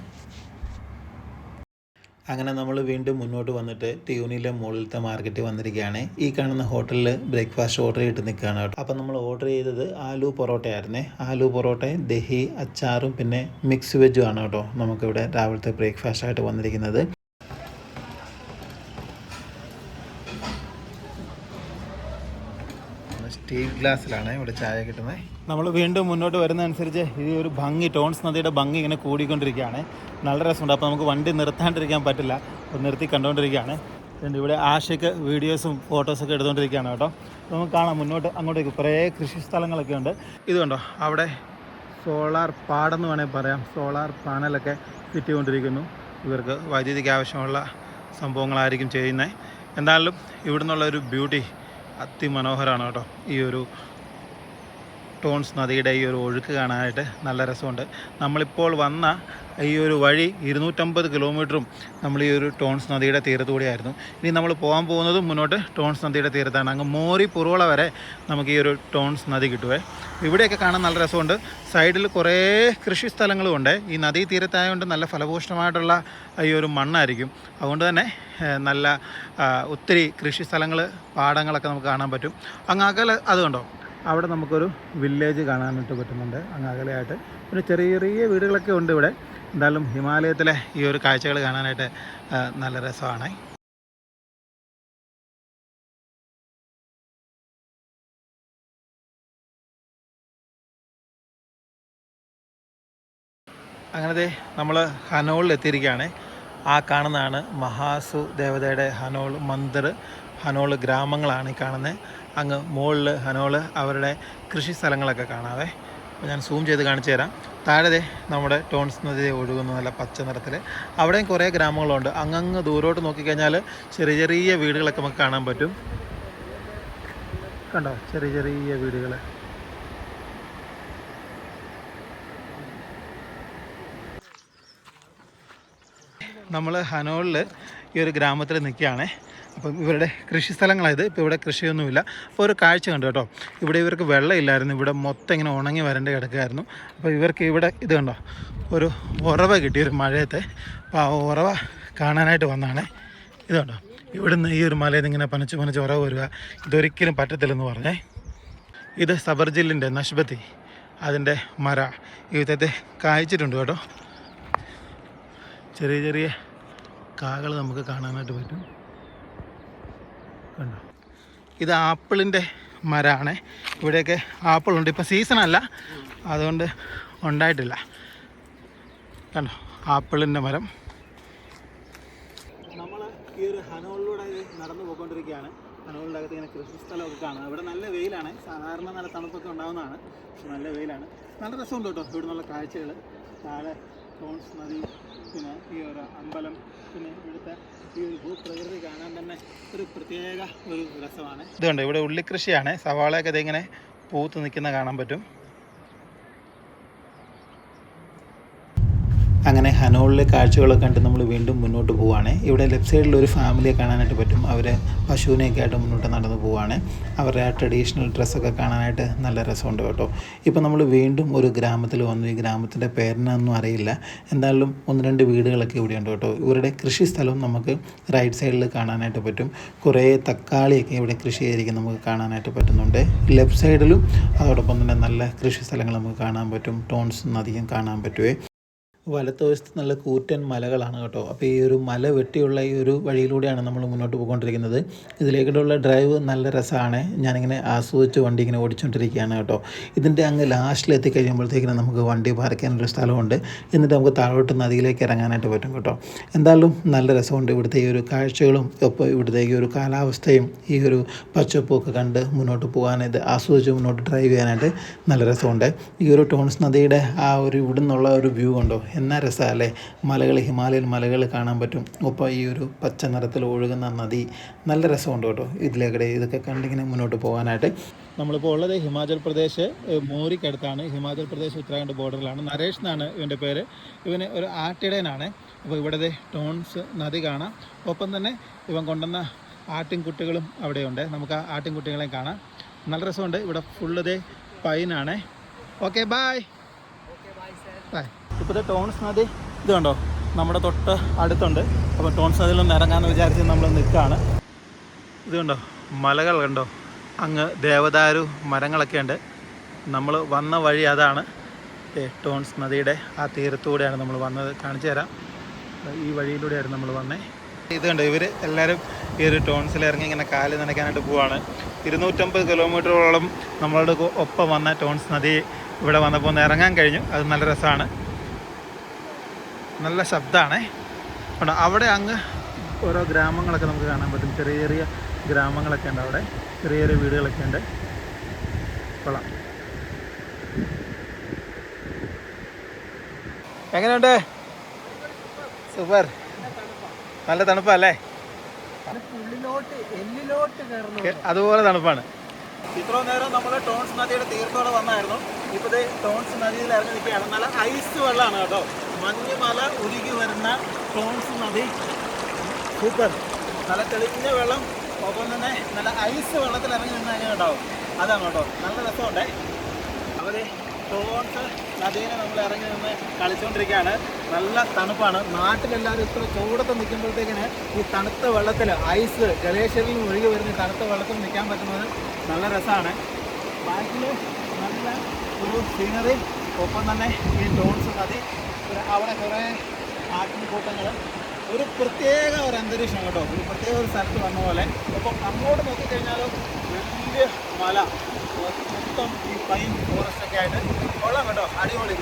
അങ്ങനെ നമ്മൾ വീണ്ടും മുന്നോട്ട് വന്നിട്ട് ട്യൂണിലെ മുകളിലത്തെ മാർക്കറ്റിൽ വന്നിരിക്കുകയാണ്. ഈ കാണുന്ന ഹോട്ടലിൽ ബ്രേക്ക്ഫാസ്റ്റ് ഓർഡർ ചെയ്തിട്ട് നിൽക്കുകയാണ് കേട്ടോ. അപ്പം നമ്മൾ ഓർഡർ ചെയ്തത് ആലു പൊറോട്ട ആയിരുന്നേ. ആലു പൊറോട്ടയും ദഹി അച്ചാറും പിന്നെ മിക്സ് വെജും ആണ് കേട്ടോ നമുക്കിവിടെ രാവിലത്തെ ബ്രേക്ക്ഫാസ്റ്റ് ആയിട്ട് വന്നിരിക്കുന്നത്. സ്റ്റീൽ ഗ്ലാസ്സിലാണ് ഇവിടെ ചായ കിട്ടുന്നത്. നമ്മൾ വീണ്ടും മുന്നോട്ട് വരുന്നതനുസരിച്ച് ഈ ഒരു ഭംഗി, ടോൺസ് നദിയുടെ ഭംഗി ഇങ്ങനെ കൂടിക്കൊണ്ടിരിക്കുകയാണ്. നല്ല രസമുണ്ട്. അപ്പോൾ നമുക്ക് വണ്ടി നിർത്താണ്ടിരിക്കാൻ പറ്റില്ല, അപ്പോൾ നിർത്തി കണ്ടുകൊണ്ടിരിക്കുകയാണ്. ഇവിടെ ആഷയ്ക്ക് വീഡിയോസും ഫോട്ടോസൊക്കെ എടുത്തുകൊണ്ടിരിക്കുകയാണ് കേട്ടോ. നമുക്ക് കാണാം മുന്നോട്ട് അങ്ങോട്ടേക്ക് കുറേ കൃഷി സ്ഥലങ്ങളൊക്കെ ഉണ്ട്. ഇത് കണ്ടോ, അവിടെ സോളാർ പാടെന്ന് വേണമെങ്കിൽ പറയാം. സോളാർ പാനലൊക്കെ ഫിറ്റ് ചെയ്തുകൊണ്ടിരിക്കുന്നു. ഇവർക്ക് വൈദ്യുതിക്ക് ആവശ്യമുള്ള സംഭവങ്ങളായിരിക്കും ചെയ്യുന്നത്. എന്തായാലും ഇവിടെ നിന്നുള്ള ഒരു ബ്യൂട്ടി അതിമനോഹരമാണ് കേട്ടോ. ഈ ഒരു ടോൺസ് നദിയുടെ ഈ ഒരു ഒഴുക്ക് കാണാനായിട്ട് നല്ല രസമുണ്ട്. നമ്മളിപ്പോൾ വന്ന ഈ ഒരു വഴി 250 കിലോമീറ്ററും നമ്മൾ ഈ ഒരു ടോൺസ് നദിയുടെ തീരത്തുകൂടിയായിരുന്നു. ഇനി നമ്മൾ പോകാൻ പോകുന്നത് മുന്നോട്ട് ടോൺസ് നദിയുടെ തീരത്താണ്. അങ്ങ് മോരി പുറവള വരെ നമുക്ക് ഈ ഒരു ടോൺസ് നദി കിട്ടുവേ. ഇവിടെയൊക്കെ കാണാൻ നല്ല രസമുണ്ട്. സൈഡിൽ കുറേ കൃഷി സ്ഥലങ്ങളും ഉണ്ട്. ഈ നദീ തീരത്തായതുകൊണ്ട് നല്ല ഫലഭൂഷ്ടമായിട്ടുള്ള ഈ ഒരു മണ്ണായിരിക്കും. അതുകൊണ്ട് തന്നെ നല്ല ഒത്തിരി കൃഷി സ്ഥലങ്ങൾ, പാടങ്ങളൊക്കെ നമുക്ക് കാണാൻ പറ്റും. അങ്ങ് അകലെ അത് കണ്ടോ, അവിടെ നമുക്കൊരു വില്ലേജ് കാണാനായിട്ട് പറ്റുന്നുണ്ട് അങ്ങ് അകലെയായിട്ട്. പിന്നെ ചെറിയ ചെറിയ വീടുകളൊക്കെ ഉണ്ട് ഇവിടെ. എന്തായാലും ഹിമാലയത്തിലെ ഈ ഒരു കാഴ്ചകൾ കാണാനായിട്ട് നല്ല രസമാണ്. അങ്ങനത്തെ നമ്മൾ ഹനോളിൽ എത്തിയിരിക്കുകയാണ്. ആ കാണുന്നതാണ് മഹാസു ദേവതയുടെ ഹനോൾ മന്ദിർ. ഹനോൾ ഗ്രാമങ്ങളാണ് ഈ കാണുന്നത്. അങ്ങ് മുകളിൽ ഹനോൾ അവരുടെ കൃഷി സ്ഥലങ്ങളൊക്കെ കാണാവേ. അപ്പോൾ ഞാൻ സൂം ചെയ്ത് കാണിച്ചു തരാം. താഴെ നമ്മുടെ ടോൺസ് നദി ഒഴുകുന്ന നല്ല പച്ച നിറത്തിൽ. അവിടെയും കുറേ ഗ്രാമങ്ങളുണ്ട്. അങ്ങ് ദൂരോട്ട് നോക്കിക്കഴിഞ്ഞാൽ ചെറിയ ചെറിയ വീടുകളൊക്കെ നമുക്ക് കാണാൻ പറ്റും. കണ്ടോ, ചെറിയ ചെറിയ വീടുകൾ. നമ്മൾ ഹനോളിൽ ഈ ഒരു ഗ്രാമത്തിൽ നിൽക്കുകയാണ്. അപ്പം ഇവരുടെ കൃഷി സ്ഥലങ്ങളായത്. ഇപ്പോൾ ഇവിടെ കൃഷിയൊന്നുമില്ല. അപ്പോൾ ഒരു കാഴ്ച കണ്ടു കേട്ടോ. ഇവിടെ ഇവർക്ക് വെള്ളമില്ലായിരുന്നു. ഇവിടെ മൊത്തം ഇങ്ങനെ ഉണങ്ങി വരേണ്ടി കിടക്കുകയായിരുന്നു. അപ്പോൾ ഇവർക്ക് ഇവിടെ ഇത് കണ്ടോ, ഒരു ഉറവ കിട്ടി ഒരു മഴയത്തെ. അപ്പോൾ ആ ഉറവ കാണാനായിട്ട് വന്നതാണ്. ഇത് കണ്ടോ, ഇവിടുന്ന് ഈ ഒരു മലയിൽ നിന്ന് ഇങ്ങനെ പനച്ച് ഉറവ് വരിക ഇതൊരിക്കലും പറ്റത്തില്ലെന്ന് പറഞ്ഞേ. ഇത് സബർജില്ലിൻ്റെ നഷ്ബത്തി, അതിൻ്റെ മര ഈ വിധത്തെ കായ്ച്ചിട്ടുണ്ട് കേട്ടോ. ചെറിയ ചെറിയ കാകൾ നമുക്ക് കാണാനായിട്ട് പറ്റും. കണ്ടോ, ഇത് ആപ്പിളിൻ്റെ മരമാണ്. ഇവിടെയൊക്കെ ആപ്പിളുണ്ട്. ഇപ്പം സീസണല്ല, അതുകൊണ്ട് ഉണ്ടായിട്ടില്ല. കണ്ടോ, ആപ്പിളിൻ്റെ മരം. നമ്മൾ ഈ ഒരു ഹനോളിലൂടെ നടന്നു പോയിക്കൊണ്ടിരിക്കുകയാണ്. ഹനോളിൻ്റെ അകത്ത് ഇങ്ങനെ കൃഷി സ്ഥലമൊക്കെ കാണാം. ഇവിടെ നല്ല വെയിലാണ്. സാധാരണ നല്ല തണുപ്പൊക്കെ ഉണ്ടാകുന്നതാണ്, പക്ഷെ നല്ല വെയിലാണ്. നല്ല രസമുണ്ട് കേട്ടോ ഇവിടെ നിന്നുള്ള കാഴ്ചകൾ. താഴെ ടോൺസ് നദി, പിന്നെ ഈ ഒരു അമ്പലം, പിന്നെ ഇവിടുത്തെ ഈ ഒരു ഭൂപ്രകൃതി കാണാൻ തന്നെ ഒരു പ്രത്യേക ഒരു രസമാണ്. ഇതുണ്ട്, ഇവിടെ ഉള്ളിക്കൃഷിയാണ്. സവാളയൊക്കെ ഇതിങ്ങനെ പൂത്ത് നിൽക്കുന്ന കാണാൻ പറ്റും. അങ്ങനെ ഹനോളിലെ കാഴ്ചകളൊക്കെ കണ്ട് നമ്മൾ വീണ്ടും മുന്നോട്ട് പോവുകയാണ്. ഇവിടെ ലെഫ്റ്റ് സൈഡിൽ ഒരു ഫാമിലിയെ കാണാനായിട്ട് പറ്റും. അവർ പശുവിനെയൊക്കെ ആയിട്ട് മുന്നോട്ട് നടന്ന് പോവുകയാണ്. അവരുടെ ആ ട്രഡീഷണൽ ഡ്രസ്സൊക്കെ കാണാനായിട്ട് നല്ല രസമുണ്ട് കേട്ടോ. ഇപ്പോൾ നമ്മൾ വീണ്ടും ഒരു ഗ്രാമത്തിൽ വന്നു. ഈ ഗ്രാമത്തിൻ്റെ പേരിനൊന്നും അറിയില്ല. എന്തായാലും 1-2 വീടുകളൊക്കെ ഇവിടെയുണ്ട് കേട്ടോ. ഇവരുടെ കൃഷി സ്ഥലവും നമുക്ക് റൈറ്റ് സൈഡിൽ കാണാനായിട്ട് പറ്റും. കുറേ തക്കാളിയൊക്കെ ഇവിടെ കൃഷി ചെയ്തിരിക്കും നമുക്ക് കാണാനായിട്ട് പറ്റുന്നുണ്ട്. ലെഫ്റ്റ് സൈഡിലും അതോടൊപ്പം തന്നെ നല്ല കൃഷി സ്ഥലങ്ങൾ നമുക്ക് കാണാൻ പറ്റും. ടോൺസ് നദിയും കാണാൻ പറ്റുമേ. വലത്തുവശത്ത് നല്ല കൂറ്റൻ മലകളാണ് കേട്ടോ. അപ്പോൾ ഈ ഒരു മല വെട്ടിയുള്ള ഈ ഒരു വഴിയിലൂടെയാണ് നമ്മൾ മുന്നോട്ട് പോയിക്കൊണ്ടിരിക്കുന്നത്. ഇതിലേക്കുള്ള ഡ്രൈവ് നല്ല രസമാണ്. ഞാനിങ്ങനെ ആസ്വദിച്ച് വണ്ടി ഇങ്ങനെ ഓടിച്ചുകൊണ്ടിരിക്കുകയാണ് കേട്ടോ. ഇതിൻ്റെ അങ്ങ് ലാസ്റ്റിൽ എത്തിക്കഴിയുമ്പോഴത്തേക്കിനും നമുക്ക് വണ്ടി പാർക്ക് ചെയ്യാനൊരു സ്ഥലമുണ്ട്. എന്നിട്ട് നമുക്ക് താഴോട്ട് നദിയിലേക്ക് ഇറങ്ങാനായിട്ട് പറ്റും കേട്ടോ. എന്തായാലും നല്ല രസമുണ്ട്. ഇവിടുത്തെ ഈ ഒരു കാഴ്ചകളും ഒപ്പം ഇവിടുത്തെ ഈ ഒരു കാലാവസ്ഥയും ഈ ഒരു പച്ചപ്പൊക്കെ കണ്ട് മുന്നോട്ട് പോകാനായിട്ട് ആസ്വദിച്ച് മുന്നോട്ട് ഡ്രൈവ് ചെയ്യാനായിട്ട് നല്ല രസമുണ്ട്. ഈ ഒരു ടോൺസ് നദിയുടെ ആ ഒരു ഇവിടെ നിന്നുള്ള ഒരു വ്യൂ കണ്ടോ, എന്നാ രസമല്ലേ, മലകൾ, ഹിമാലയൻ മലകൾ കാണാൻ പറ്റും. ഒപ്പം ഈ ഒരു പച്ച നിറത്തിൽ ഒഴുകുന്ന നദി, നല്ല രസമുണ്ട് കേട്ടോ ഇതിലേക്കിടെ ഇതൊക്കെ കണ്ടിങ്ങനെ മുന്നോട്ട് പോകാനായിട്ട്. നമ്മളിപ്പോൾ ഉള്ളത് ഹിമാചൽ പ്രദേശ് മോരിക്കടുത്താണ്. ഹിമാചൽ പ്രദേശ് ഉത്തരാഖണ്ഡ് ബോർഡറിലാണ്. നരേഷ് എന്നാണ് ഇവൻ്റെ പേര്. ഇവന് ഒരു ആട്ടിടയനാണ്. അപ്പോൾ ഇവിടുത്തെ ടോൺസ് നദി കാണാം. ഒപ്പം തന്നെ ഇവൻ കൊണ്ടുവന്ന ആട്ടിൻകുട്ടികളും അവിടെയുണ്ട്. നമുക്ക് ആ ആട്ടിൻകുട്ടികളെയും കാണാം. നല്ല രസമുണ്ട്. ഇവിടെ ഫുള്ള് പൈനാണ്. Okay bye bye. ഇപ്പോഴത്തെ ടോൺസ് നദി ഇത് കണ്ടോ, നമ്മുടെ തൊട്ട് അടുത്തുണ്ട്. അപ്പോൾ ടോൺസ് നദിയിലൊന്ന് ഇറങ്ങാമെന്ന് വിചാരിച്ച് നമ്മൾ നിൽക്കുകയാണ്. ഇത് കണ്ടോ, മലകൾ കണ്ടോ, അങ്ങ് ദേവദാരു മരങ്ങളൊക്കെ ഉണ്ട്. നമ്മൾ വന്ന വഴി അതാണ്. ടോൺസ് നദിയുടെ ആ തീരത്തൂടെയാണ് നമ്മൾ വന്നത്. കാണിച്ചു തരാം. ഈ വഴിയിലൂടെയായിരുന്നു നമ്മൾ വന്നത്. ഇത് കണ്ടോ, ഇവർ എല്ലാവരും ഈ ഒരു ടോൺസിൽ ഇറങ്ങി ഇങ്ങനെ കാല് നനയ്ക്കാനായിട്ട് പോവാണ്. 250 കിലോമീറ്ററോളം നമ്മളുടെ ഒപ്പം വന്ന ടോൺസ് നദി ഇവിടെ വന്നപ്പോൾ ഒന്ന് ഇറങ്ങാൻ കഴിഞ്ഞു. അത് നല്ല രസമാണ്, നല്ല ശബ്ദമാണ്. അവിടെ അങ്ങ് ഓരോ ഗ്രാമങ്ങളൊക്കെ നമുക്ക് കാണാൻ പറ്റും. ചെറിയ ചെറിയ ഗ്രാമങ്ങളൊക്കെ ഉണ്ട് അവിടെ, ചെറിയ ചെറിയ വീടുകളൊക്കെ ഉണ്ട്. കൊള്ളാം. എങ്ങനെയുണ്ട്? സൂപ്പർ, നല്ല തണുപ്പല്ലേ? അതുപോലെ തണുപ്പാണ്. ഇത്രയും നേരം നമ്മൾ ടോൺസ് നദിയുടെ തീരത്തോടെ വന്നായിരുന്നു. ഇപ്പോൾ ടോൺസ് നദിയിൽ ഇറങ്ങി നിൽക്കുകയാണ്. നല്ല ഐസ് വെള്ളമാണ് കേട്ടോ, മഞ്ഞുമല ഉരുകി വരുന്ന ടോൺസ് നദി. സൂപ്പർ, നല്ല തെളിഞ്ഞ വെള്ളം. ഒപ്പം തന്നെ നല്ല ഐസ് വെള്ളത്തിൽ ഇറങ്ങി നിന്ന് കഴിഞ്ഞാൽ ഉണ്ടാവും. അതാണ് കേട്ടോ, നല്ല രസമുണ്ടേ. അവർ ടോൺസ് നദിയിൽ നമ്മൾ ഇറങ്ങി നിന്ന് കളിച്ചുകൊണ്ടിരിക്കുകയാണ്. നല്ല തണുപ്പാണ്. നാട്ടിലെല്ലാവരും ഇത്ര ചൂടത്ത് നിൽക്കുമ്പോഴത്തേക്കിന് ഈ തണുത്ത വെള്ളത്തിൽ, ഐസ് ഗ്ലേഷ്യറിൽ നിന്ന് ഒഴുകി വരുന്ന തണുത്ത വെള്ളത്തിൽ നിൽക്കാൻ പറ്റുന്നത് നല്ല രസമാണ്. ബാക്കിൽ നല്ല ഒരു സീനറി. ഒപ്പം തന്നെ ഈ ടോൺസ് നദി, അവിടെ കുറേ ആട്ടിൻകൂട്ടങ്ങൾ, ഒരു പ്രത്യേക ഒരു അന്തരീക്ഷം കേട്ടോ, ഒരു പ്രത്യേക ഒരു സ്ഥലത്ത് വന്ന പോലെ. അപ്പം അങ്ങോട്ട് നോക്കിക്കഴിഞ്ഞാൽ വലിയ മല, മൊത്തം ഈ പൈൻ ഫോറസ്റ്റൊക്കെ ആയിട്ട് കൊള്ളാം കേട്ടോ, അടിപൊളി.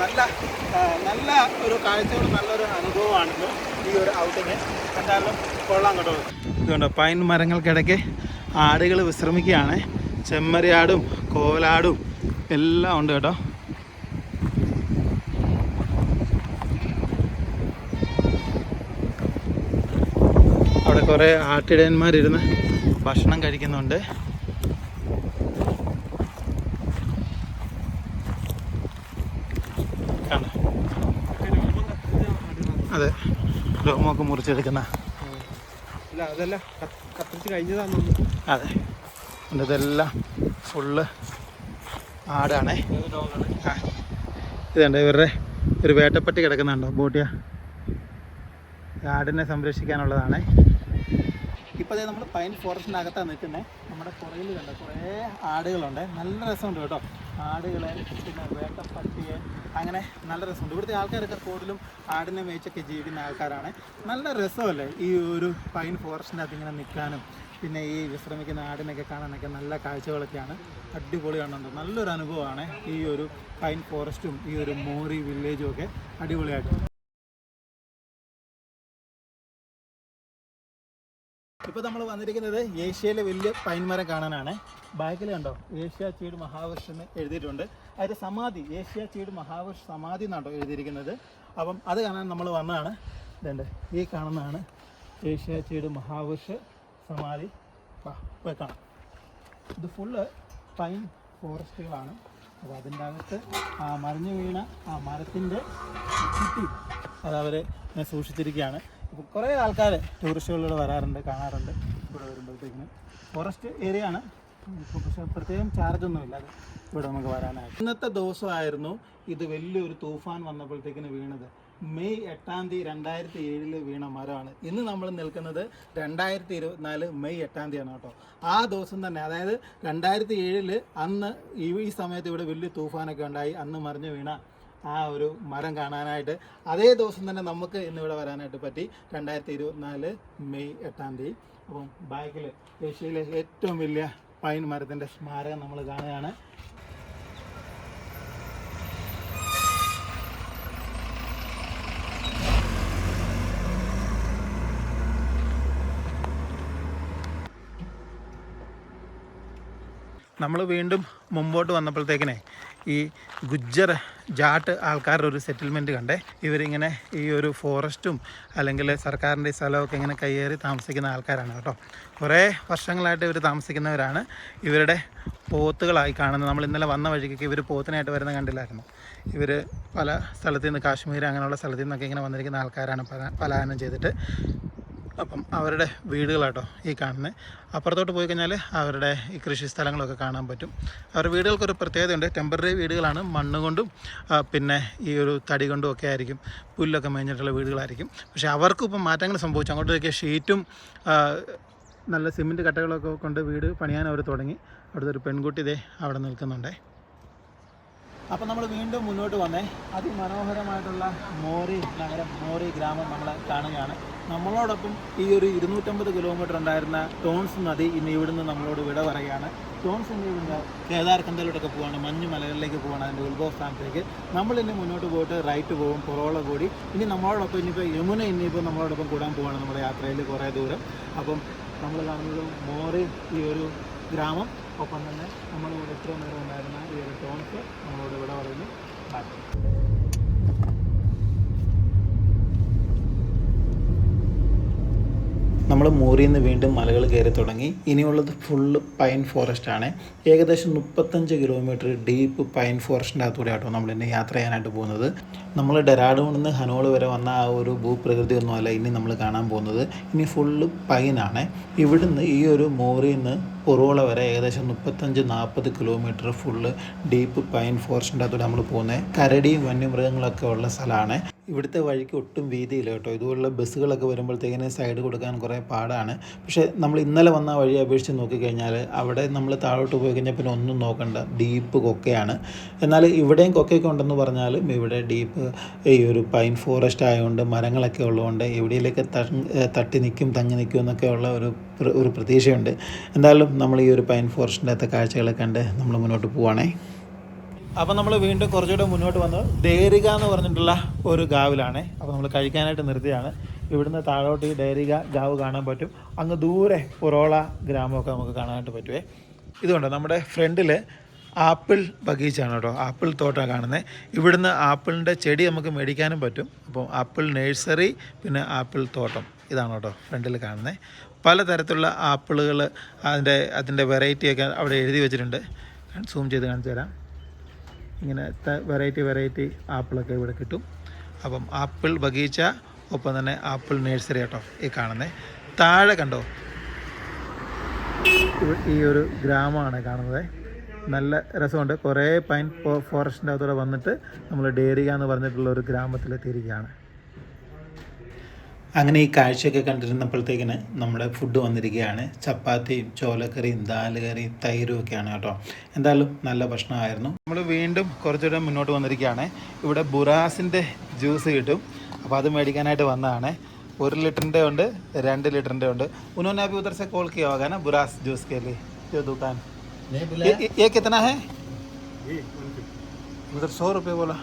നല്ല ഒരു കാഴ്ചയോട് നല്ലൊരു അനുഭവമാണിത് ഈ ഒരു ഔട്ടിങ്. എന്തായാലും കൊള്ളാം കേട്ടോ. ഇതുകൊണ്ടോ, പൈൻ മരങ്ങൾക്കിടയ്ക്ക് ആടുകൾ വിശ്രമിക്കുകയാണ്. ചെമ്മരിയാടും കോലാടും എല്ലാം ഉണ്ട് കേട്ടോ. അവിടെ കുറേ ആട്ടിടയന്മാരിരുന്ന് ഭക്ഷണം കഴിക്കുന്നുണ്ട്. അതെ, രോമൊക്കെ മുറിച്ചെടുക്കുന്ന. അതെല്ലാം കത്തിച്ച് കഴിഞ്ഞതാണെന്ന്. അതെ, ഇതെല്ലാം ഫുള്ള് ആടാണേ. ആ, ഇതുണ്ട് ഇവരുടെ ഒരു വേട്ടപ്പട്ടി കിടക്കുന്നുണ്ടോ, ബോട്ടിയ. ആടിനെ സംരക്ഷിക്കാനുള്ളതാണേ. ഇപ്പോൾ നമ്മൾ പൈൻ ഫോറസ്റ്റിനകത്താണ് നിൽക്കുന്നത്. നമ്മുടെ പുറകിൽ കണ്ട കുറേ ആടുകളുണ്ട്. നല്ല രസമുണ്ട് കേട്ടോ, ആടുകളെ, പിന്നെ വേട്ടപ്പട്ടിയെ, അങ്ങനെ നല്ല രസമുണ്ട്. ഇവിടുത്തെ ആൾക്കാരൊക്കെ കൂടുതലും ആടിനെ മേയിച്ചൊക്കെ ജീവിക്കുന്ന ആൾക്കാരാണ്. നല്ല രസമല്ലേ ഈ ഒരു പൈൻ ഫോറസ്റ്റിനകത്ത് ഇങ്ങനെ നിൽക്കാനും, പിന്നെ ഈ വിശ്രമിക്കുന്ന ആടിനൊക്കെ കാണാനൊക്കെ നല്ല കാഴ്ചകളൊക്കെയാണ്. അടിപൊളി കാണുന്നുണ്ട്. നല്ലൊരു അനുഭവമാണ് ഈ ഒരു പൈൻ ഫോറസ്റ്റും ഈ ഒരു മോറി വില്ലേജും ഒക്കെ അടിപൊളിയായിട്ട്. ഇപ്പോൾ നമ്മൾ വന്നിരിക്കുന്നത് ഏഷ്യയിലെ വലിയ പൈൻ മരം കാണാനാണ്. ബാക്കിൽ കണ്ടോ, ഏഷ്യാചീഡ് മഹാവർഷ് എന്ന് എഴുതിയിട്ടുണ്ട്. അതിൻ്റെ സമാധി, ഏഷ്യാചീഡ് മഹാവർഷ് സമാധി എന്നാട്ടോ എഴുതിയിരിക്കുന്നത്. അപ്പം അത് കാണാൻ നമ്മൾ വന്നതാണ്. ഇതുണ്ട്, ഈ കാണുന്നതാണ് ഏഷ്യാചീഡ് മഹാവർഷ് സമാധി. പോയി കാണാം. ഇത് ഫുള്ള് പൈൻ ഫോറസ്റ്റുകളാണ്. അപ്പോൾ അതിൻ്റെ അകത്ത് മറിഞ്ഞു വീണ ആ മരത്തിൻ്റെ ചുറ്റി അതവർ സൂക്ഷിച്ചിരിക്കുകയാണ്. ഇപ്പോൾ കുറേ ആൾക്കാർ ടൂറിസ്റ്റുകളിലൂടെ വരാറുണ്ട്, കാണാറുണ്ട്. ഇവിടെ വരുമ്പോഴത്തേക്കിന് ഫോറസ്റ്റ് ഏരിയ ആണ്, പക്ഷേ പ്രത്യേകം ചാർജൊന്നുമില്ല അത് ഇവിടെ നമുക്ക് വരാനായിട്ട്. ഇന്നത്തെ ദിവസമായിരുന്നു ഇത് വലിയൊരു തൂഫാൻ വന്നപ്പോഴത്തേക്കിന് വീണത്. മെയ് 8-ാം തീയതി 2007 വീണ മരമാണ്. ഇന്ന് നമ്മൾ നിൽക്കുന്നത് 2024 മെയ് 8-ാം തീയതിയാണ് കേട്ടോ. ആ ദിവസം തന്നെ, അതായത് 2007 അന്ന് ഈ സമയത്ത് ഇവിടെ വലിയ തൂഫാനൊക്കെ ഉണ്ടായി. അന്ന് മറിഞ്ഞു വീണ ആ ഒരു മരം കാണാനായിട്ട് അതേ ദിവസം തന്നെ നമുക്ക് ഇന്നിവിടെ വരാനായിട്ട് പറ്റി. 2024 മെയ് 8-ാം തീയതി. അപ്പം ബാക്കിൽ ഏഷ്യയിലെ ഏറ്റവും വലിയ പൈൻ മരത്തിൻ്റെ സ്മാരകം നമ്മൾ കാണുകയാണ്. നമ്മൾ വീണ്ടും മുമ്പോട്ട് വന്നപ്പോഴത്തേക്കിനെ ഈ ഗുജ്ജർ ജാട്ട് ആൾക്കാരുടെ ഒരു സെറ്റിൽമെൻറ്റ് കണ്ടേ. ഇവരിങ്ങനെ ഈ ഒരു ഫോറസ്റ്റും അല്ലെങ്കിൽ സർക്കാരിൻ്റെ സ്ഥലമൊക്കെ ഇങ്ങനെ കയ്യേറി താമസിക്കുന്ന ആൾക്കാരാണ് കേട്ടോ. കുറേ വർഷങ്ങളായിട്ട് ഇവർ താമസിക്കുന്നവരാണ്. ഇവരുടെ പോത്തുകളായി കാണുന്നത്. നമ്മൾ ഇന്നലെ വന്ന വഴിക്കൊക്കെ ഇവർ പോത്തിനായിട്ട് വരുന്ന കണ്ടില്ലായിരുന്നു. ഇവർ പല സ്ഥലത്തു നിന്ന്, കാശ്മീർ അങ്ങനെയുള്ള സ്ഥലത്തു നിന്നൊക്കെ ഇങ്ങനെ വന്നിരിക്കുന്ന ആൾക്കാരാണ് പലായനം ചെയ്തിട്ട്. അപ്പം അവരുടെ വീടുകളാട്ടോ ഈ കാണുന്നത്. അപ്പുറത്തോട്ട് പോയി കഴിഞ്ഞാൽ അവരുടെ ഈ കൃഷി സ്ഥലങ്ങളൊക്കെ കാണാൻ പറ്റും. അവരുടെ വീടുകൾക്കൊരു പ്രത്യേകതയുണ്ട്. ടെമ്പററി വീടുകളാണ്. മണ്ണ് കൊണ്ടും പിന്നെ ഈ ഒരു തടി കൊണ്ടും ഒക്കെ ആയിരിക്കും, പുല്ലൊക്കെ മേഞ്ഞിട്ടുള്ള വീടുകളായിരിക്കും. പക്ഷേ അവർക്കും ഇപ്പം മാറ്റങ്ങൾ സംഭവിച്ചു. അങ്ങോട്ടേക്ക് ഷീറ്റും നല്ല സിമെൻറ്റ് കട്ടകളൊക്കെ കൊണ്ട് വീട് പണിയാൻ അവർ തുടങ്ങി. അവിടുത്തെ ഒരു പെൺകുട്ടി ഇതേ അവിടെ നിൽക്കുന്നുണ്ടേ. അപ്പോൾ നമ്മൾ വീണ്ടും മുന്നോട്ട് വന്നേ. അതിമനോഹരമായിട്ടുള്ള മോറി നഗരം, മോറി ഗ്രാമം നമ്മൾ കാണുകയാണ്. നമ്മളോടൊപ്പം ഈ ഒരു 250 കിലോമീറ്റർ ഉണ്ടായിരുന്ന ടോൺസ് നദി ഇന്ന് ഇവിടുന്ന് നമ്മളോട് വിട പറയുകയാണ്. ടോൺസ് ഇന്ന് ഇവിടുന്ന് കേദാർകന്തലോട്ടൊക്കെ പോവാണ്, മഞ്ഞ് മലകളിലേക്ക് പോവാണ്, അതിൻ്റെ ഉത്ഭവസ്ഥാനത്തേക്ക്. നമ്മളിനി മുന്നോട്ട് പോയിട്ട് റൈറ്റ് പോകും, പൊറോള കൂടി. ഇനി നമ്മളോടൊപ്പം ഇനിയിപ്പോൾ യമുന ഇനിയിപ്പോൾ നമ്മളോടൊപ്പം കൂടാൻ പോവാണ് നമ്മുടെ യാത്രയിൽ കുറേ ദൂരം. അപ്പം നമ്മൾ കാണുന്നത് മോറി ഈ ഒരു ഗ്രാമം, ഒപ്പം തന്നെ നമ്മളിവിടെ ഇത്രയും നേരം ഉണ്ടായിരുന്ന ഈ ഒരു ടോൺസ് നമ്മളോട് ഇവിടെ പറയുന്നു. നമ്മൾ മോറിയിൽ നിന്ന് വീണ്ടും മലകൾ കയറി തുടങ്ങി. ഇനിയുള്ളത് ഫുള്ള് പൈൻ ഫോറസ്റ്റ് ആണ്. ഏകദേശം 35 കിലോമീറ്റർ ഡീപ്പ് പൈൻ ഫോറസ്റ്റിൻ്റെ അകത്തൂടെ ആട്ടോ നമ്മൾ ഇനി യാത്ര ചെയ്യാനായിട്ട് പോകുന്നത്. നമ്മൾ ഡെറാഡൂണിൽ നിന്ന് ഹനോൾ വരെ വന്ന ആ ഒരു ഭൂപ്രകൃതി ഒന്നുമല്ല ഇനി നമ്മൾ കാണാൻ പോകുന്നത്. ഇനി ഫുള്ള് പൈനാണ്. ഇവിടുന്ന് ഈ ഒരു മോറിയിൽ നിന്ന് പൊറോള വരെ ഏകദേശം 35-40 കിലോമീറ്റർ ഫുള്ള് ഡീപ്പ് പൈൻ ഫോറസ്റ്റിൻ്റെ അകത്തൂടെ നമ്മൾ പോകുന്നത്. കരടിയും വന്യമൃഗങ്ങളൊക്കെ ഉള്ള സ്ഥലമാണ്. ഇവിടുത്തെ വഴിക്ക് ഒട്ടും വീതിയില്ല കേട്ടോ. ഇതുപോലുള്ള ബസ്സുകളൊക്കെ വരുമ്പോഴത്തേക്കിന് സൈഡ് കൊടുക്കാൻ കുറേ പാടാണ്. പക്ഷേ നമ്മൾ ഇന്നലെ വന്ന വഴി അപേക്ഷിച്ച് നോക്കിക്കഴിഞ്ഞാൽ അവിടെ നമ്മൾ താഴോട്ട് പോയി കഴിഞ്ഞാൽ പിന്നെ ഒന്നും നോക്കണ്ട, ഡീപ്പ് കൊക്കയാണ്. എന്നാൽ ഇവിടെയും കൊക്കയൊക്കെ ഉണ്ടെന്ന് പറഞ്ഞാലും ഇവിടെ ഡീപ്പ് ഈ ഒരു പൈൻ ഫോറസ്റ്റ് ആയതുകൊണ്ട് മരങ്ങളൊക്കെ ഉള്ളതുകൊണ്ട് എവിടെയിലേക്ക് തട്ടി നിൽക്കും, തങ്ങി നിൽക്കും എന്നൊക്കെ ഉള്ള ഒരു പ്രതീക്ഷയുണ്ട്. എന്തായാലും നമ്മൾ ഈ ഒരു പൈൻ ഫോറസ്റ്റിൻ്റെ അകത്തെ കാഴ്ചകളെ കണ്ട് നമ്മൾ മുന്നോട്ട് പോവുകയാണേ. അപ്പോൾ നമ്മൾ വീണ്ടും കുറച്ചുകൂടെ മുന്നോട്ട് വന്ന് ഡേരിക എന്ന് പറഞ്ഞിട്ടുള്ള ഒരു ഗാവിലാണ്. അപ്പോൾ നമ്മൾ കഴിക്കാനായിട്ട് നിർത്തിയാണ്. ഇവിടുന്ന് താഴോട്ട് ഈ ഡേരിക ഗാവ് കാണാൻ പറ്റും. അങ്ങ് ദൂരെ പൊറോള ഗ്രാമമൊക്കെ നമുക്ക് കാണാനായിട്ട് പറ്റുമേ. ഇതുകൊണ്ട് നമ്മുടെ ഫ്രണ്ടിൽ ആപ്പിൾ ബഗീച്ചാണ് കേട്ടോ, ആപ്പിൾ തോട്ടമാണ് കാണുന്നത്. ഇവിടുന്ന് ആപ്പിളിൻ്റെ ചെടി നമുക്ക് മേടിക്കാനും പറ്റും. അപ്പോൾ ആപ്പിൾ നഴ്സറി, പിന്നെ ആപ്പിൾ തോട്ടം, ഇതാണ് കേട്ടോ ഫ്രണ്ടിൽ കാണുന്നത്. പലതരത്തിലുള്ള ആപ്പിളുകൾ, അതിൻ്റെ വെറൈറ്റിയൊക്കെ അവിടെ എഴുതി വെച്ചിട്ടുണ്ട്. സൂം ചെയ്ത് കാണിച്ചു തരാം. ഇങ്ങനെ വെറൈറ്റി ആപ്പിളൊക്കെ ഇവിടെ കിട്ടും. അപ്പം ആപ്പിൾ ബഗീച്ച, ഒപ്പം തന്നെ ആപ്പിൾ നഴ്സറി കേട്ടോ ഈ കാണുന്നത്. താഴെ കണ്ടോ ഈ ഒരു ഗ്രാമമാണ് കാണുന്നത്. നല്ല രസമുണ്ട്. കുറേ പൈൻ ഫോറസ്റ്റിൻ്റെ അകത്തൂടെ വന്നിട്ട് നമ്മൾ ഡേരിക എന്ന് പറഞ്ഞിട്ടുള്ള ഒരു ഗ്രാമത്തിലെത്തിയിരിക്കുകയാണ്. അങ്ങനെ ഈ കാഴ്ചയൊക്കെ കണ്ടിരുന്നപ്പോഴത്തേക്കിന് നമ്മുടെ ഫുഡ് വന്നിരിക്കുകയാണ്. ചപ്പാത്തിയും ചോലക്കറിയും ദാല് കറിയും തൈരും ഒക്കെയാണ് കേട്ടോ. എന്തായാലും നല്ല ഭക്ഷണമായിരുന്നു. നമ്മൾ വീണ്ടും കുറച്ചുകൂടെ മുന്നോട്ട് വന്നിരിക്കുകയാണ്. ഇവിടെ ബുറാസിൻ്റെ ജ്യൂസ് കിട്ടും. അപ്പോൾ അത് മേടിക്കാനായിട്ട് വന്നതാണ്. 1 ലിറ്ററിൻ്റെ ഉണ്ട്, 2 ലിറ്ററിൻ്റെ ഉണ്ട്. उन्होंने अभी उधर से कॉल किया होगा ना बुरास जूस के लिए, जो दुकान ये कितना है? उधर 100 रुपये बोला.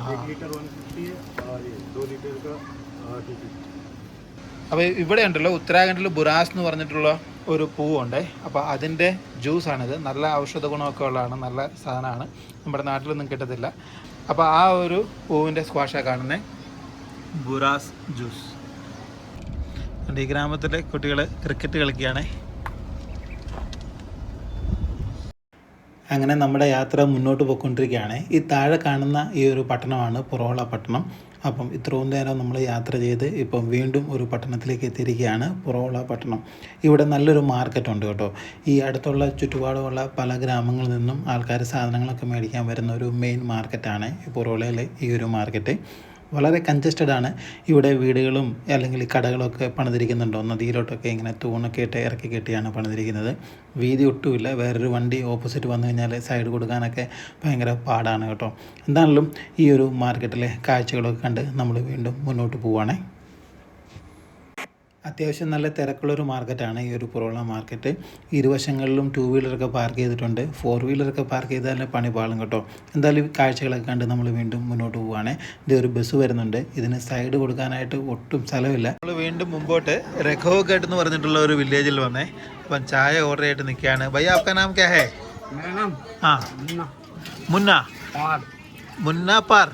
1 लीटर 150 है और ये 2 लीटर का 250. അപ്പോൾ ഇവിടെ ഉണ്ടല്ലോ ഉത്തരാഖണ്ഡിൽ ബുറാസ് എന്ന് പറഞ്ഞിട്ടുള്ള ഒരു പൂവുണ്ട്. അപ്പോൾ അതിൻ്റെ ജ്യൂസാണിത്. നല്ല ഔഷധ ഗുണമൊക്കെ ഉള്ളതാണ്, നല്ല സാധനമാണ്, നമ്മുടെ നാട്ടിലൊന്നും കിട്ടത്തില്ല. അപ്പോൾ ആ ഒരു പൂവിൻ്റെ സ്ക്വാഷാണ് കാണുന്നത്, ബുറാസ് ജ്യൂസ്. ഈ ഗ്രാമത്തിലെ കുട്ടികൾ ക്രിക്കറ്റ് കളിക്കുകയാണ്. അങ്ങനെ നമ്മുടെ യാത്ര മുന്നോട്ട് പോയിക്കൊണ്ടിരിക്കുകയാണ്. ഈ താഴെ കാണുന്ന ഈ ഒരു പട്ടണമാണ് പൊറോള പട്ടണം. അപ്പം ഇത്രയും നേരം നമ്മൾ യാത്ര ചെയ്ത് ഇപ്പം വീണ്ടും ഒരു പട്ടണത്തിലേക്ക് എത്തിയിരിക്കുകയാണ്, പൊറോള പട്ടണം. ഇവിടെ നല്ലൊരു മാർക്കറ്റുണ്ട് കേട്ടോ. ഈ അടുത്തുള്ള ചുറ്റുപാടുമുള്ള പല ഗ്രാമങ്ങളിൽ നിന്നും ആൾക്കാർ സാധനങ്ങളൊക്കെ മേടിക്കാൻ വരുന്ന ഒരു മെയിൻ മാർക്കറ്റാണ് ഈ പൊറോളയിലെ ഈ ഒരു മാർക്കറ്റ്. വളരെ കൺജസ്റ്റഡ് ആണ്. ഇവിടെ വീടുകളും അല്ലെങ്കിൽ കടകളൊക്കെ പണിതിരിക്കുന്നുണ്ടോ, നദിയിലോട്ടൊക്കെ ഇങ്ങനെ തൂണൊക്കെ ഇട്ട് ഇറക്കി കെട്ടിയാണ് പണിതിരിക്കുന്നത്. വീതി ഒട്ടുമില്ല. വേറൊരു വണ്ടി ഓപ്പോസിറ്റ് വന്നു കഴിഞ്ഞാൽ സൈഡ് കൊടുക്കാനൊക്കെ ഭയങ്കര പാടാണ് കേട്ടോ. എന്താണെങ്കിലും ഈ ഒരു മാർക്കറ്റിലെ കാഴ്ചകളൊക്കെ കണ്ട് നമ്മൾ വീണ്ടും മുന്നോട്ട് പോവുകയാണേ. അത്യാവശ്യം നല്ല തിരക്കുള്ളൊരു മാർക്കറ്റാണ് ഈ ഒരു പൊറോള മാർക്കറ്റ്. ഇരുവശങ്ങളിലും 2 വീലറൊക്കെ പാർക്ക് ചെയ്തിട്ടുണ്ട്. 4 വീലറൊക്കെ പാർക്ക് ചെയ്താൽ പണി പാളും കേട്ടോ. എന്തായാലും കാഴ്ചകളൊക്കെ കണ്ട് നമ്മൾ വീണ്ടും മുന്നോട്ട് പോവുകയാണ്. ഇതൊരു ബസ് വരുന്നുണ്ട്. ഇതിന് സൈഡ് കൊടുക്കാനായിട്ട് ഒട്ടും സ്ഥലമില്ല. നമ്മൾ വീണ്ടും മുമ്പോട്ട് രഘോഘട്ട് എന്ന് പറഞ്ഞിട്ടുള്ള ഒരു വില്ലേജിൽ വന്നേ. അപ്പം ചായ ഓർഡർ ആയിട്ട് നിൽക്കുകയാണ്. ഭയ്യ ആപ്കാ നാം ക്യാ ഹേ? ആ മുന്ന മുന്ന പാർ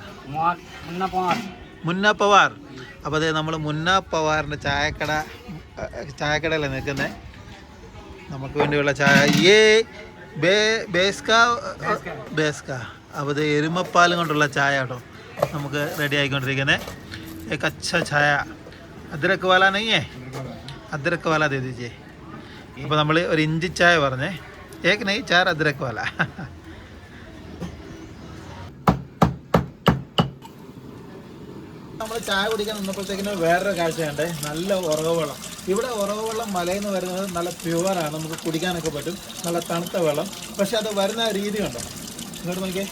മുന്ന പവാർ. അപ്പോൾ അതെ നമ്മൾ മുന്ന പവാറിൻ്റെ ചായക്കടയിലാണ് നിൽക്കുന്നത്. നമുക്ക് വേണ്ടിയുള്ള ചായ ബേസ്ക. അപ്പോൾ ഇത് എരുമപ്പാലും കൊണ്ടുള്ള ചായ കേട്ടോ നമുക്ക് റെഡി ആയിക്കൊണ്ടിരിക്കുന്നത്. കച്ച ചായ അദ്രക്ക് വാല നെയ്യേ, അദ്രക്ക് വാല ദേ ദീജിയേ. അപ്പോൾ നമ്മൾ ഒരു ഇഞ്ചി ചായ പറഞ്ഞേ, ഏക് നെയ് 4 അദ്രക്ക് വാല. നമ്മൾ ചായ കുടിക്കാൻ നിന്നപ്പോഴത്തേക്കിന് വേറൊരു കാഴ്ചയുണ്ട്. നല്ല ഉറവ് വെള്ളം. ഇവിടെ ഉറവ് വെള്ളം മലയിൽ നിന്ന് വരുന്നത് നല്ല പ്യുവറാണ്, നമുക്ക് കുടിക്കാനൊക്കെ പറ്റും. നല്ല തണുത്ത വെള്ളം. പക്ഷെ അത് വരുന്ന രീതി കണ്ടോ, ഇങ്ങോട്ട് നോക്കിയേ.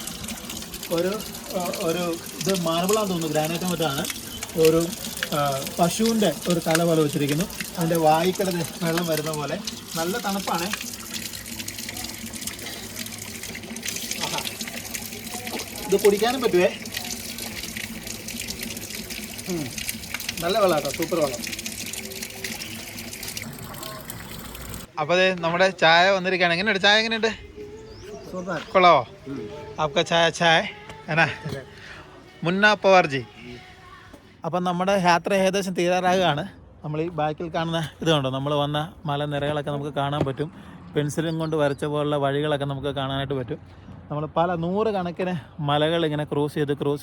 ഒരു ഇത് മാർബിളാന്ന് തോന്നുന്നു, ഗ്രാനൈറ്റ് മറ്റാണ്. ഒരു പശുവിൻ്റെ ഒരു തല പോലെ വെച്ചിരിക്കുന്നു. അതിൻ്റെ വായിക്കട വെള്ളം വരുന്ന പോലെ നല്ല തണുപ്പാണ്. ഇത് കുടിക്കാനും പറ്റുവേ. നല്ല വെള്ളം കേട്ടോ, സൂപ്പർ വെള്ളം. അപ്പോൾ അതെ നമ്മുടെ ചായ വന്നിരിക്കുകയാണ്. എങ്ങനെയുണ്ട് ചായ? എങ്ങനെയുണ്ട്? കൊള്ളാവോ? आपका ചായ എന്നാ മുന്ന പവാർജി. അപ്പം നമ്മുടെ യാത്ര ഏകദേശം തീരാറാകുകയാണ്. നമ്മൾ ഈ ബാക്കിൽ കാണുന്ന ഇത് കണ്ടോ, നമ്മൾ വന്ന മലനിരകളൊക്കെ നമുക്ക് കാണാൻ പറ്റും. പെൻസിലും കൊണ്ട് വരച്ച പോലുള്ള വഴികളൊക്കെ നമുക്ക് കാണാനായിട്ട് പറ്റും. നമ്മൾ പല 100 കണക്കിന് മലകൾ ഇങ്ങനെ ക്രോസ്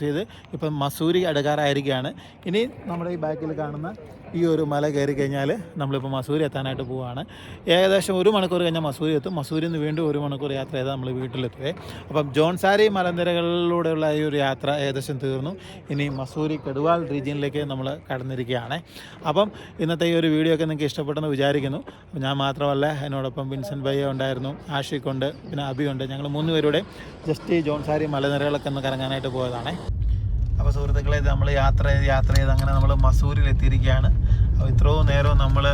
ചെയ്ത് ഇപ്പം മസൂരി അടുക്കാറായിരിക്കുകയാണ്. ഇനി നമ്മുടെ ഈ ബാക്കിൽ കാണുന്ന ഈ ഒരു മല കയറി കഴിഞ്ഞാൽ നമ്മളിപ്പോൾ മസൂരി എത്താനായിട്ട് പോവുകയാണ്. ഏകദേശം 1 മണിക്കൂർ കഴിഞ്ഞാൽ മസൂരി എത്തും. മസൂരിയിൽ നിന്ന് വീണ്ടും 1 മണിക്കൂർ യാത്ര ചെയ്താൽ നമ്മൾ വീട്ടിലെത്തുവേ. അപ്പം ജോൺസാരി മലനിരകളിലൂടെയുള്ള ഈ ഒരു യാത്ര ഏകദേശം തീർന്നു. ഇനി മസൂരി ഗഡ്വാൾ റീജിയനിലേക്ക് നമ്മൾ കടന്നിരിക്കുകയാണ്. അപ്പം ഇന്നത്തെ ഈ ഒരു വീഡിയോ ഒക്കെ നിങ്ങൾക്ക് ഇഷ്ടപ്പെട്ടെന്ന് വിചാരിക്കുന്നു. ഞാൻ മാത്രമല്ല, എന്നോടൊപ്പം വിൻസെൻ്റ് ഭയ്യ ഉണ്ടായിരുന്നു, ആഷിഖ് ഉണ്ട്, പിന്നെ അബി ഉണ്ട്. ഞങ്ങൾ 3 പേരുടെ ജസ്റ്റ് ഈ ജോൺസാരി മലനിരകളൊക്കെ ഒന്ന് കറങ്ങാനായിട്ട് പോയതാണ്. അപ്പോൾ സുഹൃത്തുക്കളെ, നമ്മൾ യാത്ര ചെയ്ത് അങ്ങനെ നമ്മൾ മസൂരിയിൽ എത്തിയിരിക്കുകയാണ്. അപ്പോൾ ഇത്രയും നേരം നമ്മൾ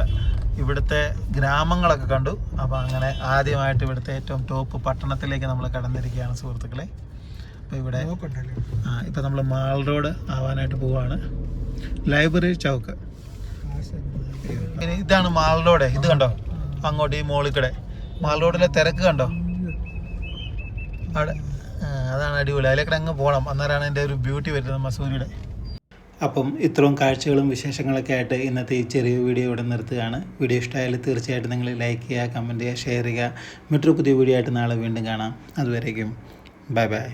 ഇവിടുത്തെ ഗ്രാമങ്ങളൊക്കെ കണ്ടു. അപ്പോൾ അങ്ങനെ ആദ്യമായിട്ട് ഇവിടുത്തെ ഏറ്റവും ടോപ്പ് പട്ടണത്തിലേക്ക് നമ്മൾ കടന്നിരിക്കുകയാണ് സുഹൃത്തുക്കളെ. അപ്പോൾ ഇവിടെ ഇപ്പോൾ നമ്മൾ മാൾ റോഡ് ആവാനായിട്ട് പോവുകയാണ്. ലൈബ്രറി ചൗക്ക്. ഇനി ഇതാണ് മാൾ റോഡ്. ഇത് കണ്ടോ, അങ്ങോട്ട് ഈ മോളിക്കടെ മാൾ റോഡിലെ തിരക്ക് കണ്ടോ അവിടെ. അതാണ് അടിപൊളി. അതിലേക്കൂടെ അങ്ങ് പോകണം, അന്നേരമാണ് എൻ്റെ ഒരു ബ്യൂട്ടി വരുന്നത് മസൂരിയുടെ. അപ്പം ഇത്രയും കാഴ്ചകളും വിശേഷങ്ങളൊക്കെ ആയിട്ട് ഇന്നത്തെ ഈ ചെറിയ വീഡിയോ ഇവിടെ നിർത്തുകയാണ്. വീഡിയോ ഇഷ്ടമായാലും തീർച്ചയായിട്ടും നിങ്ങൾ ലൈക്ക് ചെയ്യുക, കമൻറ്റ് ചെയ്യുക, ഷെയർ ചെയ്യുക. മറ്റൊരു പുതിയ വീഡിയോ ആയിട്ട് നാളെ വീണ്ടും കാണാം. അതുവരേക്കും ബൈ ബൈ.